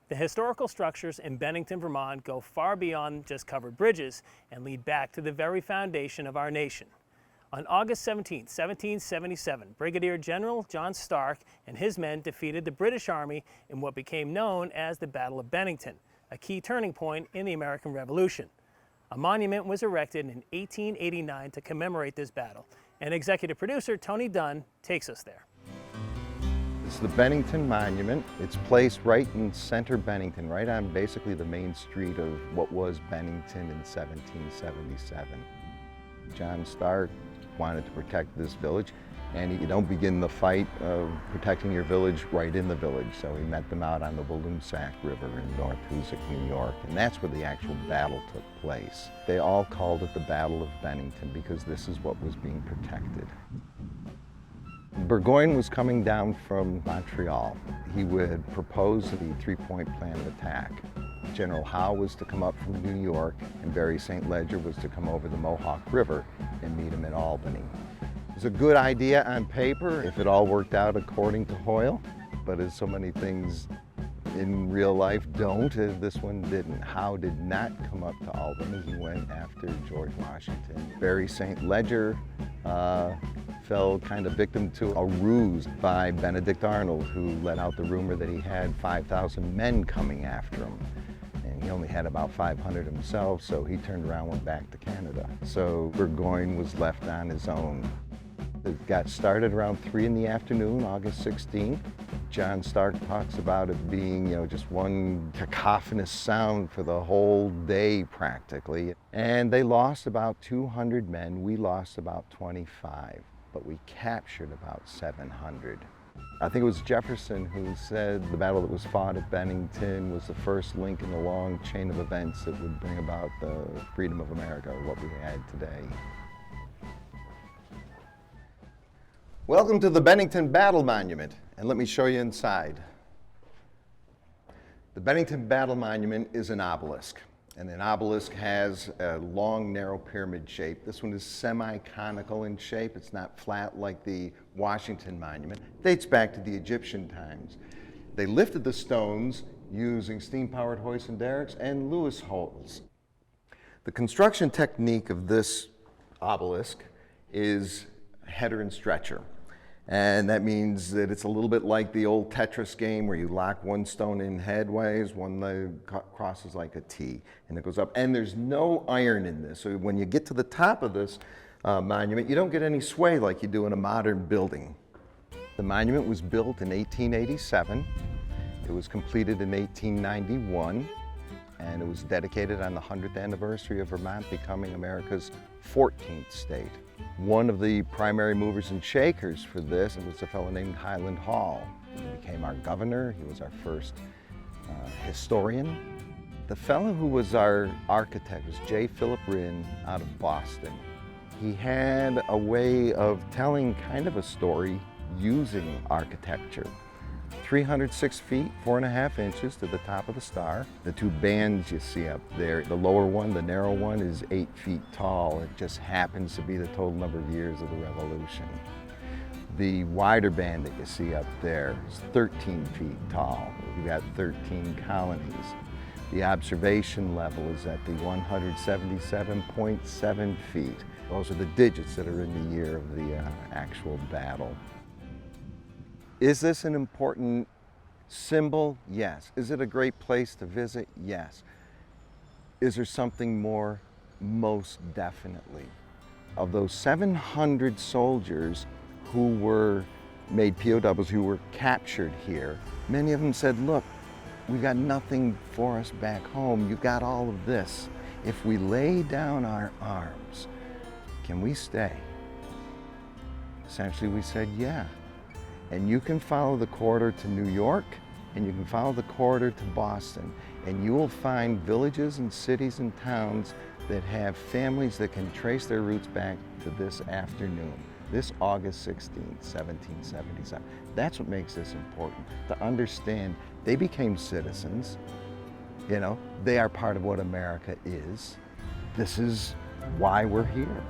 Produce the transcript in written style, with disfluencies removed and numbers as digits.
The historical structures in Bennington, Vermont go far beyond just covered bridges and lead back to the very foundation of our nation. On August 17, 1777, Brigadier General John Stark and his men defeated the British Army in what became known as the Battle of Bennington, a key turning point in the American Revolution. A monument was erected in 1889 to commemorate this battle, and executive producer Tony Dunne takes us there. It's the Bennington Monument. It's placed right in center Bennington, right on basically the main street of what was Bennington in 1777. John Stark wanted to protect this village, and you don't begin the fight of protecting your village right in the village. So he met them out on the Walloomsac River in North Hoosick, New York, and that's where the actual battle took place. They all called it the Battle of Bennington because this is what was being protected. Burgoyne was coming down from Montreal. He would propose the three-point plan of attack. General Howe was to come up from New York, and Barry St. Ledger was to come over the Mohawk River and meet him at Albany. It was a good idea on paper if it all worked out according to Hoyle, but as so many things in real life don't, this one didn't. Howe did not come up to Albany. He went after George Washington. Barry St. Ledger fell kind of victim to a ruse by Benedict Arnold, who let out the rumor that he had 5,000 men coming after him. And he only had about 500 himself, so he turned around and went back to Canada. So Burgoyne was left on his own. It got started around 3 in the afternoon, August 16th. John Stark talks about it being, just one cacophonous sound for the whole day practically. And they lost about 200 men. We lost about 25, but we captured about 700. I think it was Jefferson who said the battle that was fought at Bennington was the first link in the long chain of events that would bring about the freedom of America, what we had today. Welcome to the Bennington Battle Monument, and let me show you inside. The Bennington Battle Monument is an obelisk, and an obelisk has a long, narrow pyramid shape. This one is semi-conical in shape. It's not flat like the Washington Monument. It dates back to the Egyptian times. They lifted the stones using steam-powered hoists and derricks and Lewis holes. The construction technique of this obelisk is header and stretcher. And that means that it's a little bit like the old Tetris game where you lock one stone in headways, one leg crosses like a T, and it goes up. And there's no iron in this. So when you get to the top of this monument, you don't get any sway like you do in a modern building. The monument was built in 1887. It was completed in 1891. And it was dedicated on the 100th anniversary of Vermont becoming America's 14th state. One of the primary movers and shakers for this was a fellow named Highland Hall. He became our governor. He was our first historian. The fellow who was our architect was J. Philip Rinn out of Boston. He had a way of telling kind of a story using architecture. 306 feet, 4.5 inches to the top of the star. The two bands you see up there, the lower one, the narrow one, is 8 feet tall. It just happens to be the total number of years of the Revolution. The wider band that you see up there is 13 feet tall. We've got 13 colonies. The observation level is at the 177.7 feet. Those are the digits that are in the year of the actual battle. Is this an important symbol? Yes. Is it a great place to visit? Yes. Is there something more? Most definitely. Of those 700 soldiers who were made POWs, who were captured here, many of them said, look, we've got nothing for us back home. You've got all of this. If we lay down our arms, can we stay? Essentially, we said, yeah. And you can follow the corridor to New York, and you can follow the corridor to Boston, and you will find villages and cities and towns that have families that can trace their roots back to this afternoon, this August 16, 1777. That's what makes this important, to understand they became citizens. They are part of what America is. This is why we're here.